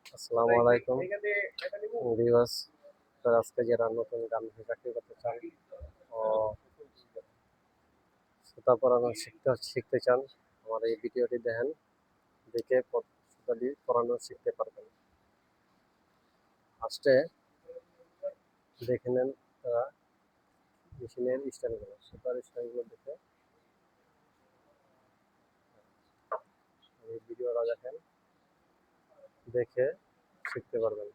আসসালামু আলাইকুম ভিউয়ার্স। আজকে যারা নতুন গান চাকরি করতে চান ও সুতা পরানো শিখতে চান, আমার এই ভিডিওটি দেখেন, দেখে সুতাটি পরানো শিখতে পারবেন। ফার্স্টে দেখে নেন তারা মেশিনের স্টাইলগুলো, সুতার স্টাইলগুলো দেখে এই ভিডিওটা দেখেন, দেখে শিখতে পারবেন।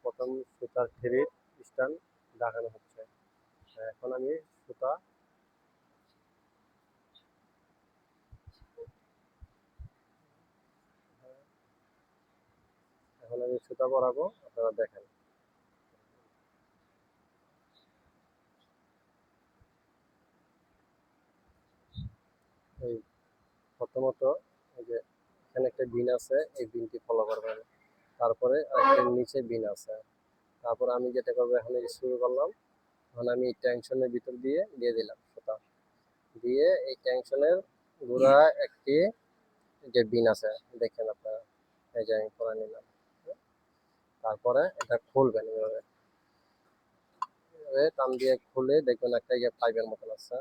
প্রথম সুতার থ্রির স্টাইল দেখানো হচ্ছে। এখন আমি সুতা পরাবো, আপনারা দেখেন। এই প্রথমত এই যে এখানে একটা বিন আছে, এই বিনটি ফলো করবেন। তারপরে একটা নিচে বিন আছে। তারপর আমি যেটা করবো, এখন শুরু করলাম। এখন আমি এই টেনশনের ভিতর দিয়ে দিলাম সুতা দিয়ে, এই টেনশনের গোড়া একটি যে বিন আছে দেখেন আপনারা, এই যে আমি করে নিলাম। তারপরে এটা খুলবেন এভাবে, টান দিয়ে খুলে দেখবেন একটা যে পাইপের মতন আছে,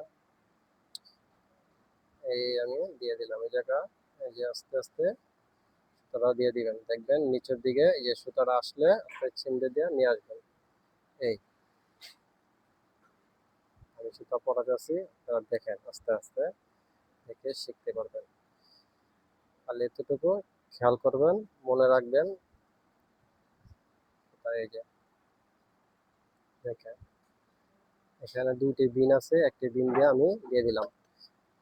এই আমি দিয়ে দিলাম এই জায়গা। এই যে আস্তে আস্তে সুতাটা দিয়ে দিবেন, দেখবেন নিচের দিকে এই যে সুতাটা আসলে আপনি চিমড়ে দিয়ে নিয়ে আসবেন। এই আমি সুতা পরাতে আছি, আপনারা দেখেন, আস্তে আস্তে দেখে শিখতে পারবেন। খালি এতটুকু খেয়াল করবেন, মনে রাখবেন। এই যে দেখেন এখানে দুইটি বিন আছে, একটি বিন দিয়ে আমি দিয়ে দিলাম,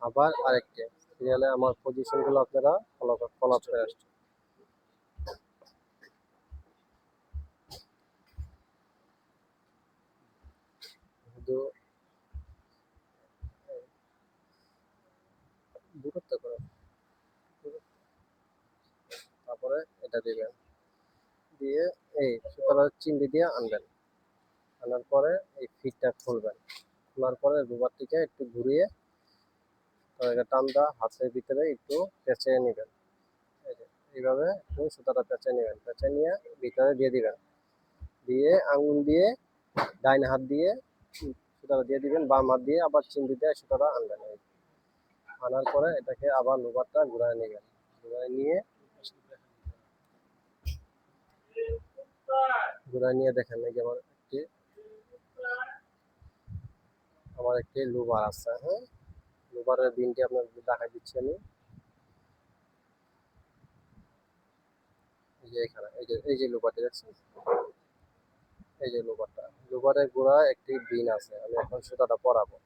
আবার আরেকটি সিরিয়ালে আমার পজিশন গুলো আপনারা ফলো করে আসছেন। শুধু দূরত্ব করে, তারপরে এটা দিবেন, দিয়ে এই সুতরাং চিমড়ি দিয়ে আনবেন। আনার পরে এই ফিটটা খুলবেন, খোলার পরে রুবারটিকে একটু ঘুরিয়ে টানটা হাতের ভিতরে একটু পেঁচিয়ে নেবেন। এই যে এইভাবে একটু সুতাটা পেঁচিয়ে নেবেন, পেঁচিয়ে নিয়ে ভিতরে দিয়ে দিবেন। দিয়ে আঙুল দিয়ে ডাইন হাত দিয়ে সুতাটা দিয়ে দিবেন, বাম হাত দিয়ে আবার চিমড়ি দিয়ে সুতাটা আনবেন। আনার পরে এটাকে আবার লোবারটা ঘুরায় নেবেন, ঘুরায় নিয়ে দেখেন এই যে আমার একটি লোবার আছে। হ্যাঁ, লোবারের বিনটি আপনাদের দেখা দিচ্ছি আমি। এই যে এখানে এই যে লোবারটি দেখছেন, এই যে লোবারের গোড়ায় একটি বিন আছে। আমি এখন সুতাটা পরাবো,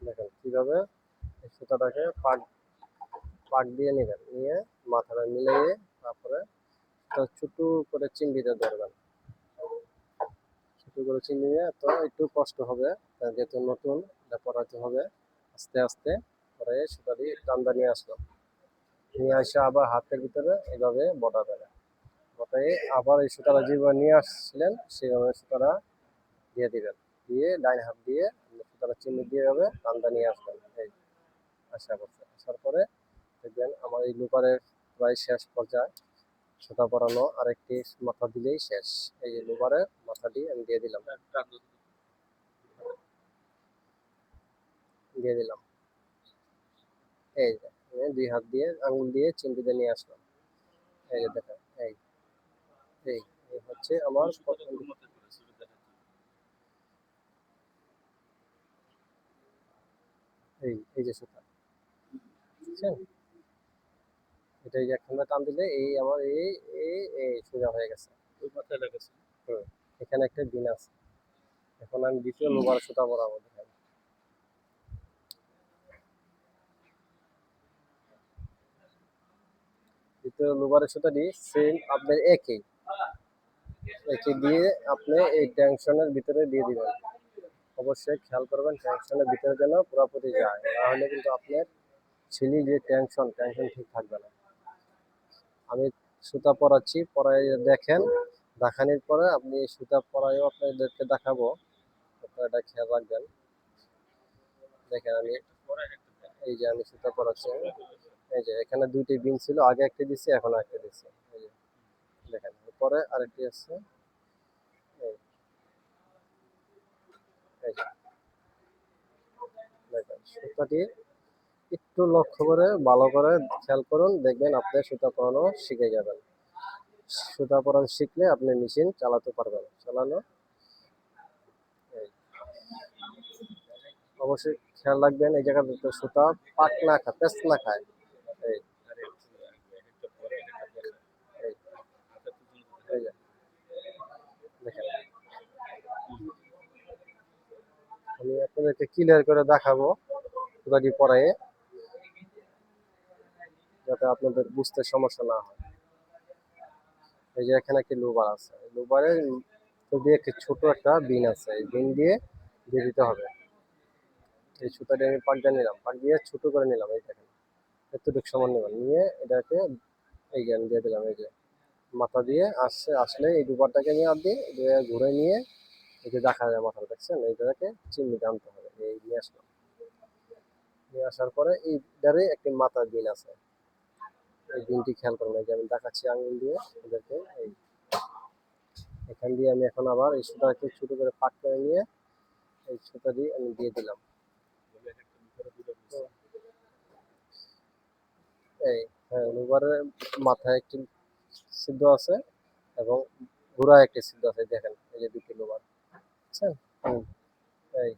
দেখেন কিভাবে এই সুতাটাকে পাক পাক দিয়ে নেবেন, নিয়ে মাথাটা মিলিয়ে তারপরে ছোট করে চিমড়িতে ধরবেন। ছোট করে চিমড়ি নিয়ে তো একটু কষ্ট হবে, যেহেতু নতুন এটা পরাতে হবে। আস্তে আস্তে পরে সুতাটি টান্দা নিয়ে আসলো, নিয়ে আসে আবার হাতের ভিতরে এইভাবে বটাই আবার এই সুতাটা যেভাবে নিয়ে আসছিলেন সেভাবে সুতাটা দিয়ে দিবেন। দিয়ে ডাইন হাত দিয়ে সুতাটা চিমড়ি দিয়ে এভাবে টান্দা নিয়ে আসবেন। এই আসার পরে দেখবেন আমার এই লুপারের প্রায় শেষ পর্যায়ে, সুতা পরানো আরেকটি মাথা দিলেই শেষ। এই যে লুপারের মাথাটি আমি দিয়ে দিলাম, দিয়ে দিলাম। এই যে দুই হাত দিয়ে আঙুল দিয়ে চিমটিতে নিয়ে আসলাম। এই যে দেখেন, এই এই এই হচ্ছে আমার প্রথম। এই যে সুতা, বুঝছেন? এটা এই যে একখানা টান দিলে এই আমার এই এই এই সোজা হয়ে গেছে। হুম, এখানে একটা বিন আছে। এখন আমি দ্বিতীয় লোবার সুতা পরাবো, দেখেন। দ্বিতীয় লোবারের সুতাটি সেম আপনার একই দিয়ে আপনি এই টেনশনের ভিতরে দিয়ে দিবেন। অবশ্যই খেয়াল করবেন টেনশনের ভিতরে যেন পুরোপুরি যায়, নাহলে কিন্তু আপনার ছিলি যে টেনশন ঠিক থাকবে না। আমি সুতা পরাচ্ছি, পরাই দেখেন। দেখানোর পরে আপনি সুতা পরাইও আপনাদেরকে দেখাবো, আপনারা এটা খেয়াল রাখবেন। দেখেন আমি এই যে আমি সুতা পরাচ্ছি, এই যে এখানে দুইটি বিন ছিল, আগে একটা দিছি এখন একটা দিছি। এই যে দেখেন, পরে আরেকটি আছে। এই এই যে দেখেন সুতাটি একটু লক্ষ্য করে ভালো করে খেয়াল করুন, দেখবেন আপনি সুতা পরানো শিখে যাবেন। সুতা পরানো শিখলে আপনি মেশিন চালাতে পারবেন। চালানো এই অবশ্যই খেয়াল রাখবেন এই জায়গাতে সুতা পাক না খায়, পেঁচ না খায়। এই এই এই যে দেখেন, আমি আপনাদেরকে ক্লিয়ার করে দেখাবো সুতাটি পরায়ে, যাতে আপনাদের বুঝতে সমস্যা না হয়। এই যে এখানে একটি লোবার আছে, লোবারের দিয়ে একটি ছোট একটা বিন আছে, এই বিন দিয়ে দিয়ে দিতে হবে। এই সুতাটি আমি পাক দিয়ে নিলাম, পাক দিয়ে ছোট করে নিলাম। এই দেখেন এতটুকু সমান নেবেন, নিয়ে এটাকে এই জ্ঞান দিয়ে দিলাম। এই যে মাথা দিয়ে আসলে এই দুপারটাকে নিয়ে দিয়ে ঘুরে নিয়ে এই যে দেখা যায় মাথা, দেখছেন এইটাকে চিমনিতে আনতে হবে। এই নিয়ে আসলাম, নিয়ে আসার পরে এইটারে একটি মাথার বিন আছে, এই বিনটি খেয়াল করুন। এই যে আমি দেখাচ্ছি আঙুল দিয়ে এদেরকে। এই এখান দিয়ে আমি এখন আবার এই সুতাকে ছোট করে পাক করে নিয়ে এই সুতা দিয়ে আমি দিয়ে দিলাম। এই হ্যাঁ, লোবারের মাথায় একটি ছিদ্র আছে এবং গোড়ায় একটি ছিদ্র আছে, দেখেন এই যে দুটি লোবার, বুঝছেন? এই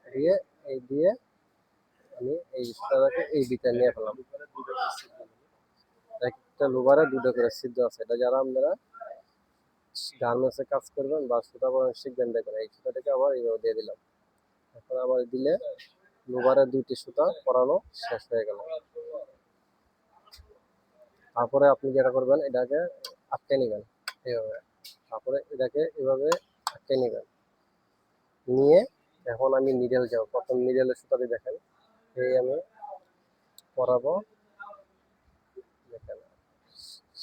দিয়ে এই দিয়ে আমি এই সুতাটাকে এই দিকটা নিয়ে ফেলাম। একটা লোবারে দুটো করে ছিদ্র আছে, এটা যারা আপনারা গার্মেন্টসে কাজ করবেন বা সুতা পরানো শিখবেন, দেখবেন এই সুতাটাকে আবার এইভাবে দিয়ে দিলাম। এখন আবার দিলে লোবারে দুইটি সুতা পরানো শেষ হয়ে গেল। তারপরে আপনি যেটা করবেন, এটাকে আটকে নেবেন এইভাবে, তারপরে এটাকে এভাবে আটকে নেবেন, নিয়ে এখন আমি নিডেল যাব। প্রথম নিডেলের সুতাটি দেখেন, এই আমি পরাবো। দেখেন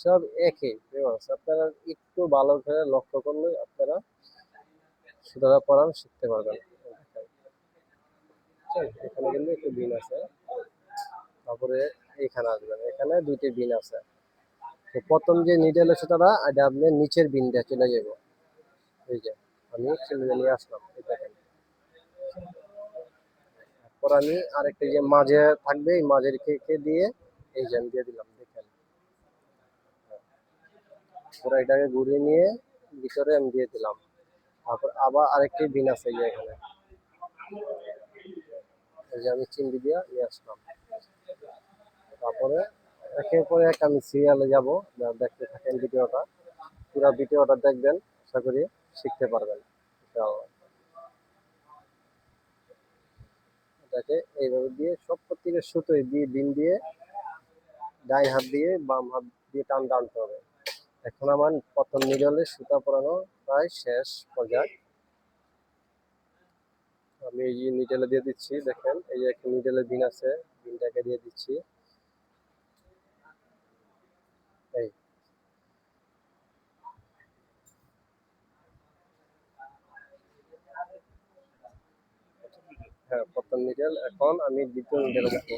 সব একই বিকজ আপনারা একটু ভালো করে লক্ষ্য করলে আপনারা সুতাটা পরান শিখতে পারবেন। এখানে কিন্তু একটু বিন আছে, তারপরে এখানে আসবেন, এখানে দুইটি বিন আছে। তো প্রথম যে নিডেলের সুতাটা, এটা আপনি নিচের বিনটা চলে যাব। এই যে আমি ছেলে নিয়ে আসলাম, এই দেখেন। তারপর আমি আরেকটা যে মাঝে থাকবে, এই মাঝের কেকে দিয়ে এই যে আমি দিয়ে দিলাম, দেখেন। পুরো এটাকে ঘুরিয়ে নিয়ে ভিতরে আমি দিয়ে দিলাম। তারপর আবার আরেকটি বিন আছে যে এখানে, এই যে আমি চিমটি দিয়ে নিয়ে আসলাম। তারপরে একের পর এক আমি সিরিয়ালে যাব, দেখতে থাকেন ভিডিওটা, পুরো ভিডিওটা দেখবেন, আশা করি শিখতে পারবেন ইনশাআল্লাহ। এটাকে এইভাবে দিয়ে সব প্রত্যেকের সুতোয় দিয়ে বিন দিয়ে ডাইন হাত দিয়ে বাম হাত দিয়ে টানতে হবে। এখন আমার প্রথম নিডলে সুতা পরানো প্রায় শেষ পর্যায়ে। আমি এই যে নিডলে দিয়ে দিচ্ছি, দেখেন এই যে একটা নিডলে বিন আছে, বিনটাকে দিয়ে দিচ্ছি। এই হ্যাঁ, প্রথম নিডল। এখন আমি দ্বিতীয় নিডলে যাবো।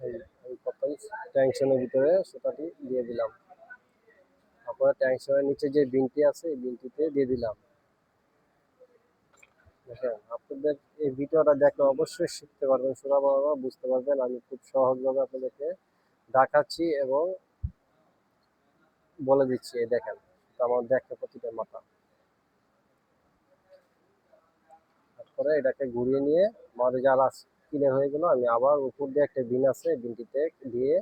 এই আমি প্রথম ট্যাংশনের ভিতরে সুতাটি দিয়ে দিলাম, তারপরে ট্যাংশনের নিচে যে বিনটি আছে এই বিনটিতে দিয়ে দিলাম। দেখেন আপনাদের এই ভিডিওটা দেখলে অবশ্যই শিখতে পারবেন, সুতা পরানো বুঝতে পারবেন। আমি খুব সহজভাবে আপনাদেরকে দেখাচ্ছি এবং বলে দিচ্ছি। এই দেখেন আমার দেখতে প্রতিটা মাথা। তারপরে এটাকে ঘুরিয়ে নিয়ে আমার যারা ক্লিয়ার হয়ে গেল, আমি আবার উপর দিয়ে একটা বিন আছে, বিনটিতে দিয়ে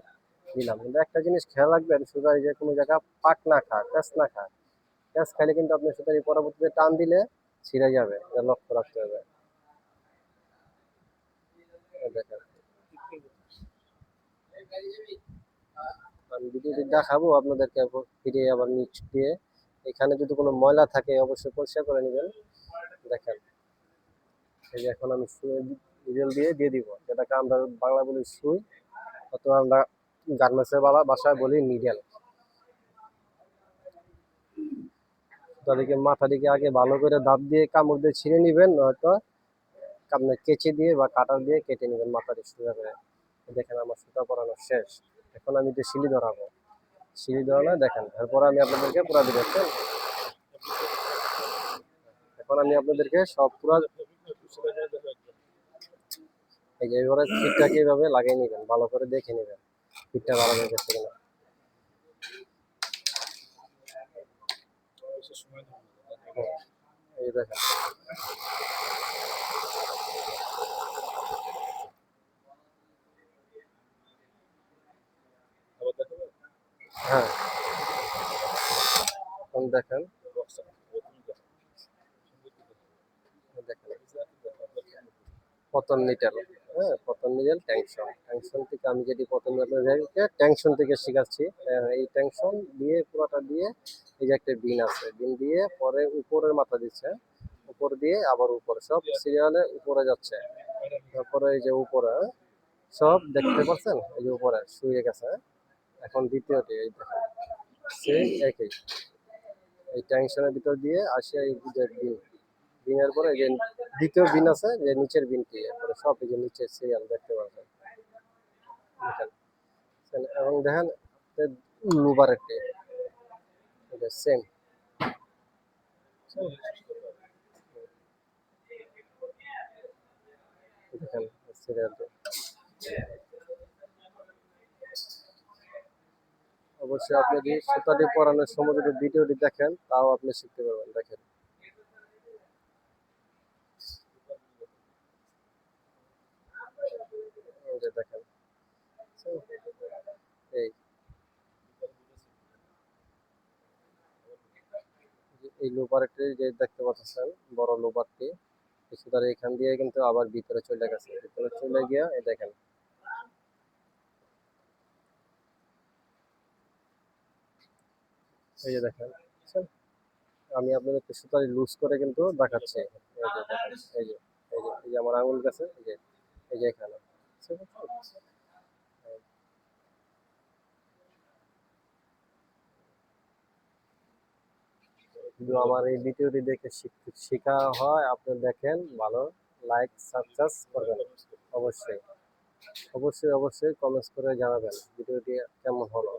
দিলাম। কিন্তু একটা জিনিস খেয়াল রাখবেন, সুতা যে কোনো জায়গা পাক না খায়, প্যাঁচ না খায়। প্যাঁচ খাইলে কিন্তু আপনি সুতারি পরবর্তীতে টান দিলে ছিঁড়ে যাবে, এটা লক্ষ্য রাখতে হবে। এই দেখেন আমি ভিডিওটি দেখাবো আপনাদেরকে, ফিরে আবার নিচ দিয়ে এখানে যদি কোনো ময়লা থাকে অবশ্যই পরিষ্কার করে নেবেন। দেখেন এই যে এখন আমি নিডেল দিয়ে দিয়ে দিব, যেটাকে আমরা বাংলা বলি সুই, অথবা আমরা গার্মেন্টসের বাসায় বলি নিডেল। সুতাটিকে মাথাটিকে আগে ভালো করে দাঁত দিয়ে কামড় দিয়ে ছিঁড়ে নিবেন, নয়তো আপনার কেচি দিয়ে বা কাটার দিয়ে কেটে নেবেন মাথাটি সোজা করে। দেখেন আমার সুতা পরানো শেষ। এখন আমি যে শিলি ধরাবো, শিলি ধরানো দেখেন, এরপর আমি আপনাদেরকে পুরা দিচ্ছি। এখন আমি আপনাদেরকে সব পুরা এই যে এবারে ফিটটাকে এইভাবে লাগিয়ে নেবেন, ভালো করে দেখে নেবেন ফিটটা ভালো হয়ে গেছে কিনা। হ্যাঁ, এই দেখেন হ্যাঁ, এখন দেখেন দেখেন পতন নিটেল, হ্যাঁ পতন নিটেল টেনশন, টেনশন থেকে আমি যেটি প্রথমে আপনাদেরকে টেনশন থেকে শেখাচ্ছি। এই টেনশন দিয়ে পুরোটা দিয়ে এই যে একটা বিন আছে, বিন দিয়ে পরে উপরের মাথা দিচ্ছে, উপর দিয়ে আবার উপরে সব সিরিয়ালে উপরে যাচ্ছে। তারপরে এই যে উপরে সব দেখতে পাচ্ছেন, এই যে উপরে শুয়ে গেছে। এখন দ্বিতীয়টি এই দেখেন সেই একই, এই টেনশনের ভিতর দিয়ে আসে এই যে বিন, বিনের পরে এই যে দ্বিতীয় বিন আছে যে নিচের বিনটি, এরপরে সব এই যে নিচের সিরিয়াল দেখতে পাচ্ছেন দেখেন। এবং দেখেন লুবার একটি সেম দেখেন সিরিয়ালটি। অবশ্যই আপনি যদি সুতাটি পরানোর সময় যদি ভিডিওটি দেখেন তাও আপনি শিখতে পারবেন। দেখেন এই যে দেখেন এই এই লোবারটি যে দেখতে পাচ্ছেন, বড় লোবারটি এই সুতার এখান দিয়ে কিন্তু আবার ভিতরে চলে গেছে, ভিতরে চলে গিয়া এই দেখেন এই যে দেখেন বুঝছেন? আমি আপনাদের সুতারি লুজ করে কিন্তু দেখাচ্ছি। এই যে দেখেন এই যে এই যে আমার আঙুল কাছে এই যে এখানে বুঝতে পারছেন? যদি আমার এই ভিডিওটি দেখে শেখা হয়, আপনি দেখেন ভালো, লাইক সাবস্ক্রাইব করবেন। অবশ্যই অবশ্যই অবশ্যই কমেন্টস করে জানাবেন ভিডিওটি কেমন হলো।